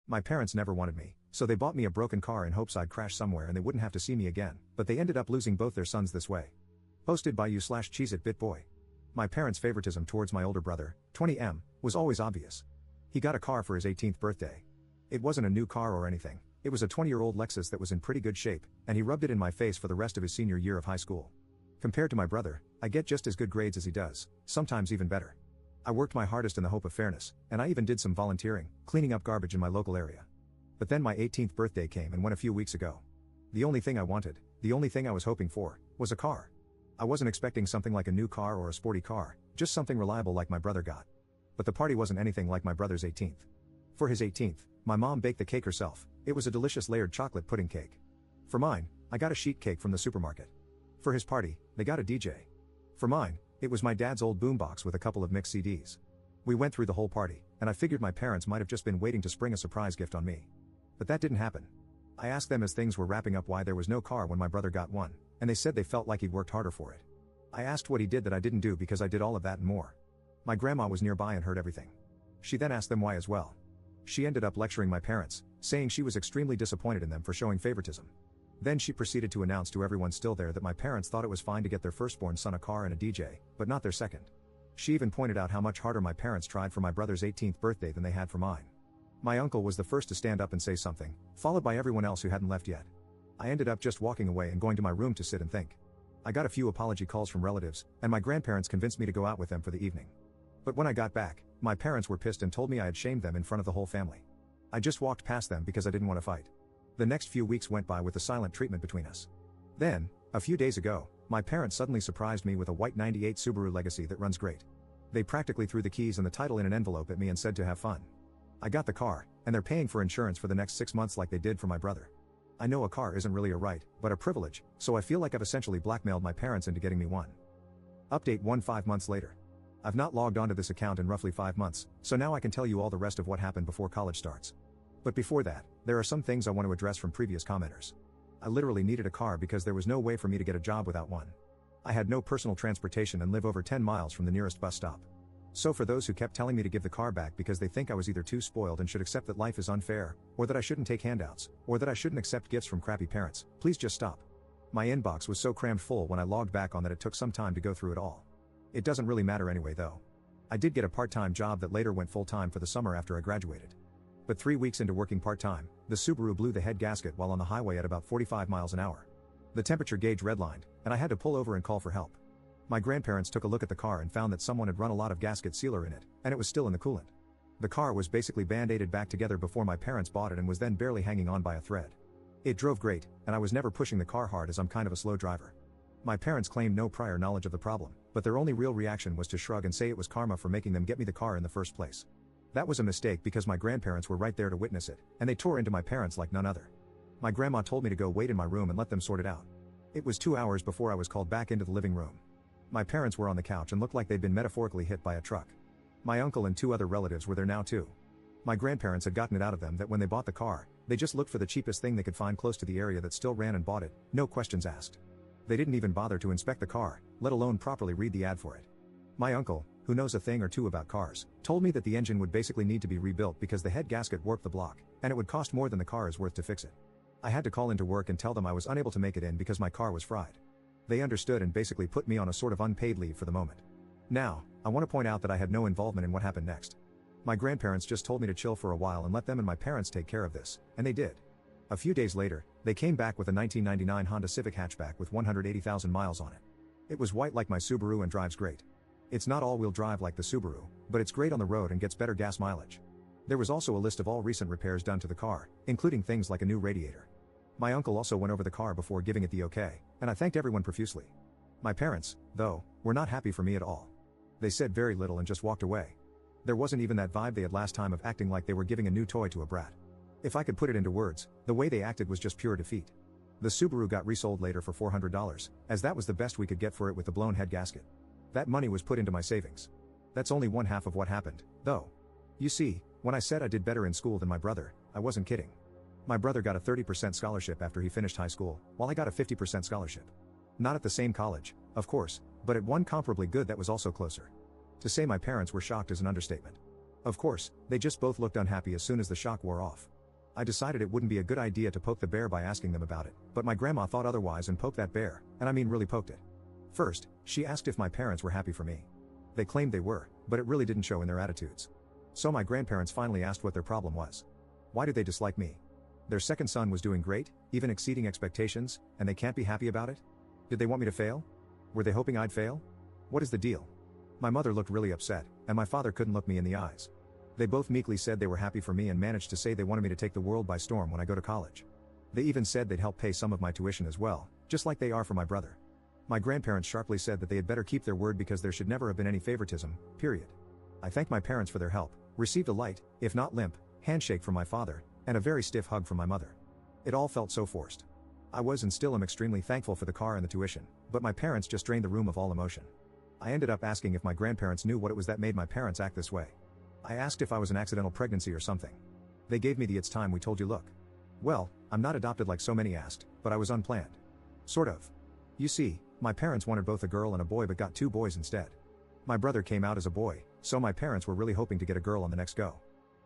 My parents never wanted me, so they bought me a broken car in hopes I'd crash somewhere and they wouldn't have to see me again, but they ended up losing both their sons this way. Posted by you/CheezItBitBoy. My parents' favoritism towards my older brother, 20M, was always obvious. He got a car for his 18th birthday. It wasn't a new car or anything, it was a 20-year-old Lexus that was in pretty good shape, and he rubbed it in my face for the rest of his senior year of high school. Compared to my brother, I get just as good grades as he does, sometimes even better. I worked my hardest in the hope of fairness, and I even did some volunteering, cleaning up garbage in my local area. But then my 18th birthday came and went a few weeks ago. The only thing I wanted, the only thing I was hoping for, was a car. I wasn't expecting something like a new car or a sporty car, just something reliable like my brother got. But the party wasn't anything like my brother's 18th. For his 18th, my mom baked the cake herself. It was a delicious layered chocolate pudding cake. For mine, I got a sheet cake from the supermarket. For his party, they got a DJ. For mine, it was my dad's old boombox with a couple of mixed CDs. We went through the whole party, and I figured my parents might have just been waiting to spring a surprise gift on me. But that didn't happen. I asked them as things were wrapping up why there was no car when my brother got one, and they said they felt like he'd worked harder for it. I asked what he did that I didn't do because I did all of that and more. My grandma was nearby and heard everything. She then asked them why as well. She ended up lecturing my parents, saying she was extremely disappointed in them for showing favoritism. Then she proceeded to announce to everyone still there that my parents thought it was fine to get their firstborn son a car and a DJ, but not their second. She even pointed out how much harder my parents tried for my brother's 18th birthday than they had for mine. My uncle was the first to stand up and say something, followed by everyone else who hadn't left yet. I ended up just walking away and going to my room to sit and think. I got a few apology calls from relatives, and my grandparents convinced me to go out with them for the evening. But when I got back, my parents were pissed and told me I had shamed them in front of the whole family. I just walked past them because I didn't want to fight. The next few weeks went by with the silent treatment between us. Then, a few days ago, my parents suddenly surprised me with a white 98 Subaru Legacy that runs great. They practically threw the keys and the title in an envelope at me and said to have fun. I got the car, and they're paying for insurance for the next 6 months like they did for my brother. I know a car isn't really a right, but a privilege, so I feel like I've essentially blackmailed my parents into getting me one. Update 5 months later. I've not logged onto this account in roughly 5 months, so now I can tell you all the rest of what happened before college starts. But before that, there are some things I want to address from previous commenters. I literally needed a car because there was no way for me to get a job without one. I had no personal transportation and live over 10 miles from the nearest bus stop. So for those who kept telling me to give the car back because they think I was either too spoiled and should accept that life is unfair, or that I shouldn't take handouts, or that I shouldn't accept gifts from crappy parents, please just stop. My inbox was so crammed full when I logged back on that it took some time to go through it all. It doesn't really matter anyway though. I did get a part-time job that later went full-time for the summer after I graduated. But 3 weeks into working part-time, the Subaru blew the head gasket while on the highway at about 45 miles an hour. The temperature gauge redlined, and I had to pull over and call for help. My grandparents took a look at the car and found that someone had run a lot of gasket sealer in it, and it was still in the coolant. The car was basically band-aided back together before my parents bought it and was then barely hanging on by a thread. It drove great, and I was never pushing the car hard as I'm kind of a slow driver. My parents claimed no prior knowledge of the problem, but their only real reaction was to shrug and say it was karma for making them get me the car in the first place. That was a mistake because my grandparents were right there to witness it, and they tore into my parents like none other. My grandma told me to go wait in my room and let them sort it out. It was 2 hours before I was called back into the living room. My parents were on the couch and looked like they'd been metaphorically hit by a truck. My uncle and 2 other relatives were there now too. My grandparents had gotten it out of them that when they bought the car, they just looked for the cheapest thing they could find close to the area that still ran and bought it, no questions asked. They didn't even bother to inspect the car, let alone properly read the ad for it. My uncle, who knows a thing or two about cars, told me that the engine would basically need to be rebuilt because the head gasket warped the block, and it would cost more than the car is worth to fix it. I had to call into work and tell them I was unable to make it in because my car was fried. They understood and basically put me on a sort of unpaid leave for the moment. Now, I want to point out that I had no involvement in what happened next. My grandparents just told me to chill for a while and let them and my parents take care of this, and they did. A few days later, they came back with a 1999 Honda Civic hatchback with 180,000 miles on it. It was white like my Subaru and drives great. It's not all-wheel drive like the Subaru, but it's great on the road and gets better gas mileage. There was also a list of all recent repairs done to the car, including things like a new radiator. My uncle also went over the car before giving it the okay, and I thanked everyone profusely. My parents, though, were not happy for me at all. They said very little and just walked away. There wasn't even that vibe they had last time of acting like they were giving a new toy to a brat. If I could put it into words, the way they acted was just pure defeat. The Subaru got resold later for $400, as that was the best we could get for it with the blown head gasket. That money was put into my savings. That's only one half of what happened, though. You see, when I said I did better in school than my brother, I wasn't kidding. My brother got a 30% scholarship after he finished high school, while I got a 50% scholarship. Not at the same college, of course, but at one comparably good that was also closer. To say my parents were shocked is an understatement. Of course, they just both looked unhappy as soon as the shock wore off. I decided it wouldn't be a good idea to poke the bear by asking them about it, but my grandma thought otherwise and poked that bear, and I mean really poked it. First, she asked if my parents were happy for me. They claimed they were, but it really didn't show in their attitudes. So my grandparents finally asked what their problem was. Why did they dislike me? Their second son was doing great, even exceeding expectations, and they can't be happy about it? Did they want me to fail? Were they hoping I'd fail? What is the deal? My mother looked really upset, and my father couldn't look me in the eyes. They both meekly said they were happy for me and managed to say they wanted me to take the world by storm when I go to college. They even said they'd help pay some of my tuition as well, just like they are for my brother. My grandparents sharply said that they had better keep their word because there should never have been any favoritism, period. I thanked my parents for their help, received a light, if not limp, handshake from my father, and a very stiff hug from my mother. It all felt so forced. I was and still am extremely thankful for the car and the tuition, but my parents just drained the room of all emotion. I ended up asking if my grandparents knew what it was that made my parents act this way. I asked if I was an accidental pregnancy or something. They gave me the "it's time we told you" look. Well, I'm not adopted like so many asked, but I was unplanned. Sort of. You see, my parents wanted both a girl and a boy but got 2 boys instead. My brother came out as a boy, so my parents were really hoping to get a girl on the next go.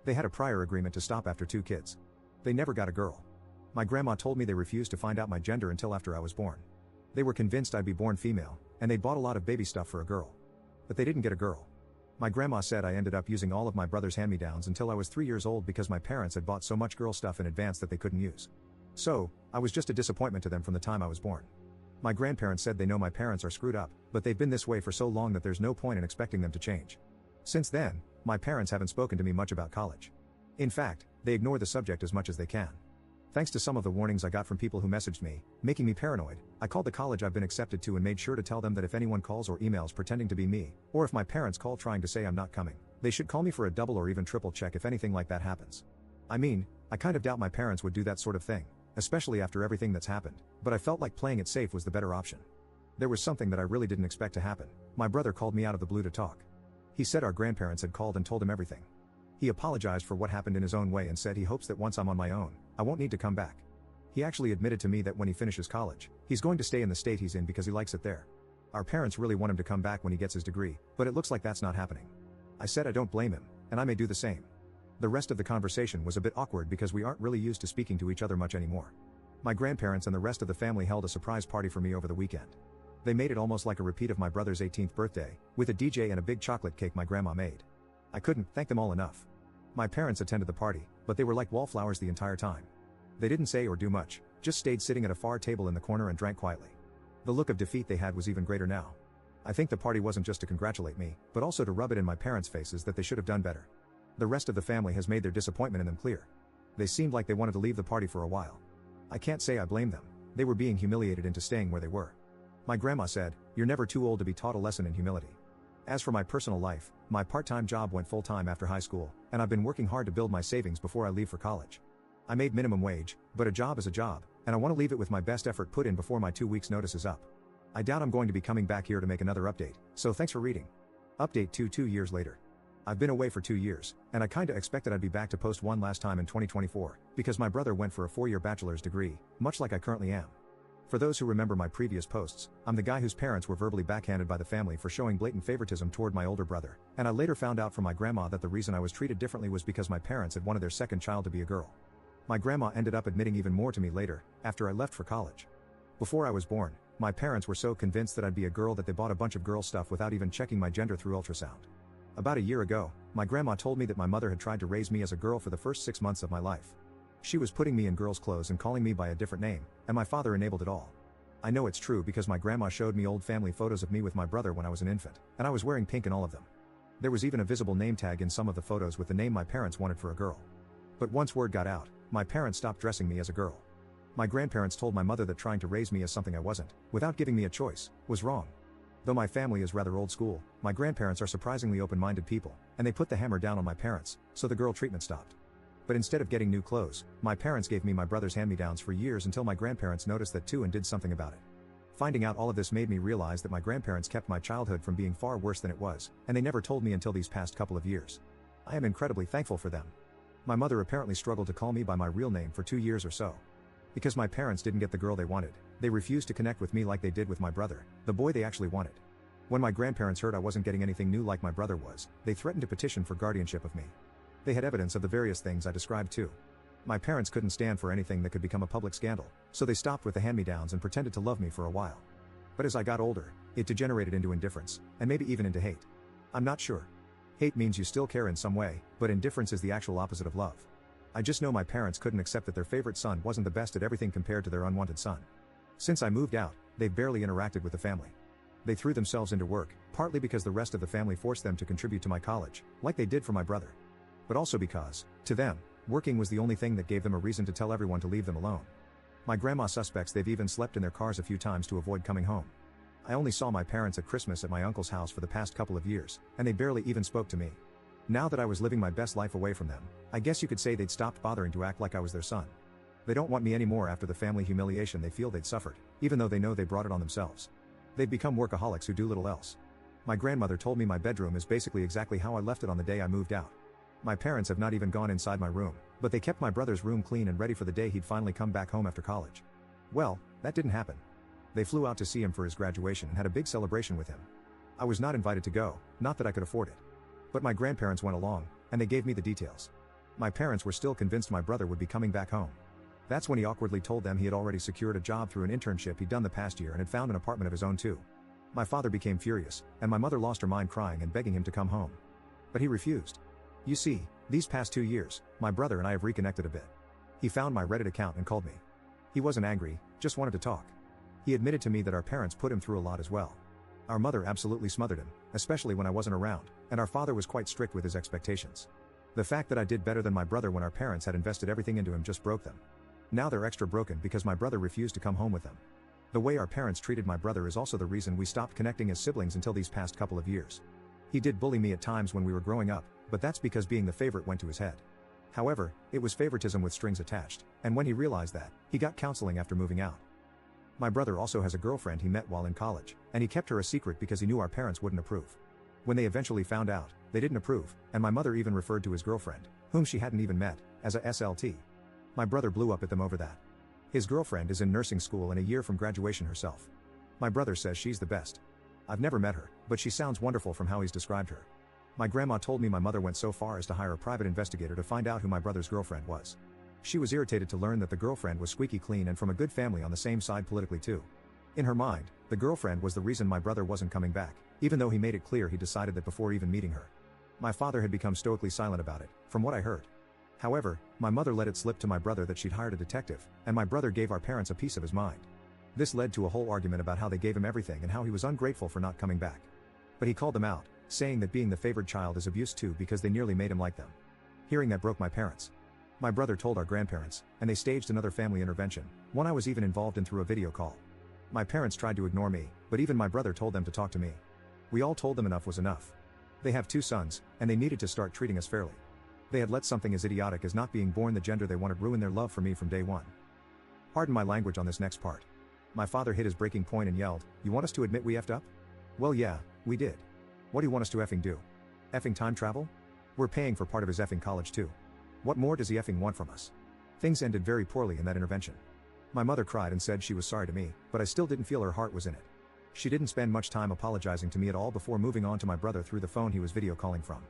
They had a prior agreement to stop after 2 kids. They never got a girl. My grandma told me they refused to find out my gender until after I was born. They were convinced I'd be born female, and they bought a lot of baby stuff for a girl. But they didn't get a girl. My grandma said I ended up using all of my brother's hand-me-downs until I was 3 years old because my parents had bought so much girl stuff in advance that they couldn't use. So, I was just a disappointment to them from the time I was born. My grandparents said they know my parents are screwed up, but they've been this way for so long that there's no point in expecting them to change. Since then, my parents haven't spoken to me much about college. In fact, they ignore the subject as much as they can. Thanks to some of the warnings I got from people who messaged me, making me paranoid, I called the college I've been accepted to and made sure to tell them that if anyone calls or emails pretending to be me, or if my parents call trying to say I'm not coming, they should call me for a double or even triple check if anything like that happens. I mean, I kind of doubt my parents would do that sort of thing, especially after everything that's happened, but I felt like playing it safe was the better option. There was something that I really didn't expect to happen. My brother called me out of the blue to talk. He said our grandparents had called and told him everything. He apologized for what happened in his own way and said he hopes that once I'm on my own, I won't need to come back. He actually admitted to me that when he finishes college, he's going to stay in the state he's in because he likes it there. Our parents really want him to come back when he gets his degree, but it looks like that's not happening. I said I don't blame him, and I may do the same. The rest of the conversation was a bit awkward because we aren't really used to speaking to each other much anymore. My grandparents and the rest of the family held a surprise party for me over the weekend. They made it almost like a repeat of my brother's 18th birthday, with a DJ and a big chocolate cake my grandma made. I couldn't thank them all enough. My parents attended the party, but they were like wallflowers the entire time. They didn't say or do much, just stayed sitting at a far table in the corner and drank quietly. The look of defeat they had was even greater now. I think the party wasn't just to congratulate me, but also to rub it in my parents' faces that they should have done better. The rest of the family has made their disappointment in them clear. They seemed like they wanted to leave the party for a while. I can't say I blame them. They were being humiliated into staying where they were. My grandma said, "You're never too old to be taught a lesson in humility." As for my personal life, my part-time job went full-time after high school, and I've been working hard to build my savings before I leave for college. I made minimum wage, but a job is a job, and I want to leave it with my best effort put in before my 2 weeks notice is up. I doubt I'm going to be coming back here to make another update, so thanks for reading. Update 2 years later. I've been away for 2 years, and I kinda expected I'd be back to post one last time in 2024, because my brother went for a 4-year bachelor's degree, much like I currently am. For those who remember my previous posts, I'm the guy whose parents were verbally backhanded by the family for showing blatant favoritism toward my older brother, and I later found out from my grandma that the reason I was treated differently was because my parents had wanted their second child to be a girl. My grandma ended up admitting even more to me later, after I left for college. Before I was born, my parents were so convinced that I'd be a girl that they bought a bunch of girl stuff without even checking my gender through ultrasound. About a year ago, my grandma told me that my mother had tried to raise me as a girl for the first 6 months of my life. She was putting me in girls' clothes and calling me by a different name, and my father enabled it all. I know it's true because my grandma showed me old family photos of me with my brother when I was an infant, and I was wearing pink in all of them. There was even a visible name tag in some of the photos with the name my parents wanted for a girl. But once word got out, my parents stopped dressing me as a girl. My grandparents told my mother that trying to raise me as something I wasn't, without giving me a choice, was wrong. Though my family is rather old school, my grandparents are surprisingly open-minded people, and they put the hammer down on my parents, so the girl treatment stopped. But instead of getting new clothes, my parents gave me my brother's hand-me-downs for years until my grandparents noticed that too and did something about it. Finding out all of this made me realize that my grandparents kept my childhood from being far worse than it was, and they never told me until these past couple of years. I am incredibly thankful for them. My mother apparently struggled to call me by my real name for 2 years or so. Because my parents didn't get the girl they wanted, they refused to connect with me like they did with my brother, the boy they actually wanted. When my grandparents heard I wasn't getting anything new like my brother was, they threatened to petition for guardianship of me. They had evidence of the various things I described too. My parents couldn't stand for anything that could become a public scandal, so they stopped with the hand-me-downs and pretended to love me for a while. But as I got older, it degenerated into indifference, and maybe even into hate. I'm not sure. Hate means you still care in some way, but indifference is the actual opposite of love. I just know my parents couldn't accept that their favorite son wasn't the best at everything compared to their unwanted son. Since I moved out, they've barely interacted with the family. They threw themselves into work, partly because the rest of the family forced them to contribute to my college, like they did for my brother. But also because, to them, working was the only thing that gave them a reason to tell everyone to leave them alone. My grandma suspects they've even slept in their cars a few times to avoid coming home. I only saw my parents at Christmas at my uncle's house for the past couple of years, and they barely even spoke to me. Now that I was living my best life away from them, I guess you could say they'd stopped bothering to act like I was their son. They don't want me anymore after the family humiliation they feel they'd suffered, even though they know they brought it on themselves. They've become workaholics who do little else. My grandmother told me my bedroom is basically exactly how I left it on the day I moved out. My parents have not even gone inside my room, but they kept my brother's room clean and ready for the day he'd finally come back home after college. Well, that didn't happen. They flew out to see him for his graduation and had a big celebration with him. I was not invited to go, not that I could afford it. But my grandparents went along, and they gave me the details. My parents were still convinced my brother would be coming back home. That's when he awkwardly told them he had already secured a job through an internship he'd done the past year and had found an apartment of his own too. My father became furious, and my mother lost her mind crying and begging him to come home. But he refused. You see, these past 2 years, my brother and I have reconnected a bit. He found my Reddit account and called me. He wasn't angry, just wanted to talk. He admitted to me that our parents put him through a lot as well. Our mother absolutely smothered him, especially when I wasn't around, and our father was quite strict with his expectations. The fact that I did better than my brother when our parents had invested everything into him just broke them. Now they're extra broken because my brother refused to come home with them. The way our parents treated my brother is also the reason we stopped connecting as siblings until these past couple of years. He did bully me at times when we were growing up, but that's because being the favorite went to his head. However, it was favoritism with strings attached, and when he realized that, he got counseling after moving out. My brother also has a girlfriend he met while in college, and he kept her a secret because he knew our parents wouldn't approve. When they eventually found out, they didn't approve, and my mother even referred to his girlfriend, whom she hadn't even met, as a SLT. My brother blew up at them over that. His girlfriend is in nursing school and a year from graduation herself. My brother says she's the best. I've never met her, but she sounds wonderful from how he's described her. My grandma told me my mother went so far as to hire a private investigator to find out who my brother's girlfriend was. She was irritated to learn that the girlfriend was squeaky clean and from a good family on the same side politically too. In her mind, the girlfriend was the reason my brother wasn't coming back, even though he made it clear he decided that before even meeting her. My father had become stoically silent about it, from what I heard. However, my mother let it slip to my brother that she'd hired a detective, and my brother gave our parents a piece of his mind. This led to a whole argument about how they gave him everything and how he was ungrateful for not coming back. But he called them out, saying that being the favored child is abuse too because they nearly made him like them. Hearing that broke my parents. My brother told our grandparents, and they staged another family intervention, one I was even involved in through a video call. My parents tried to ignore me, but even my brother told them to talk to me. We all told them enough was enough. They have 2 sons, and they needed to start treating us fairly. They had let something as idiotic as not being born the gender they wanted ruin their love for me from day one. Pardon my language on this next part. My father hit his breaking point and yelled, "You want us to admit we effed up?" Well yeah, we did. What do you want us to effing do? Effing time travel? We're paying for part of his effing college too. What more does he effing want from us? Things ended very poorly in that intervention. My mother cried and said she was sorry to me, but I still didn't feel her heart was in it. She didn't spend much time apologizing to me at all before moving on to my brother through the phone he was video calling from.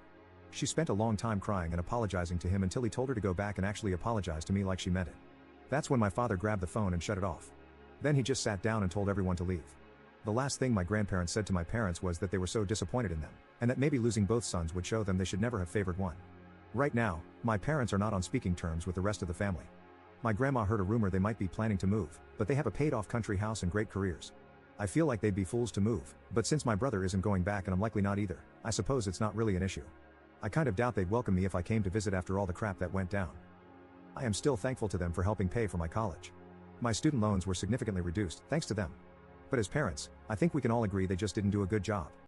She spent a long time crying and apologizing to him until he told her to go back and actually apologize to me like she meant it. That's when my father grabbed the phone and shut it off. Then he just sat down and told everyone to leave. The last thing my grandparents said to my parents was that they were so disappointed in them, and that maybe losing both sons would show them they should never have favored one. Right now, my parents are not on speaking terms with the rest of the family. My grandma heard a rumor they might be planning to move, but they have a paid-off country house and great careers. I feel like they'd be fools to move, but since my brother isn't going back and I'm likely not either, I suppose it's not really an issue. I kind of doubt they'd welcome me if I came to visit after all the crap that went down. I am still thankful to them for helping pay for my college. My student loans were significantly reduced, thanks to them. But as parents, I think we can all agree they just didn't do a good job.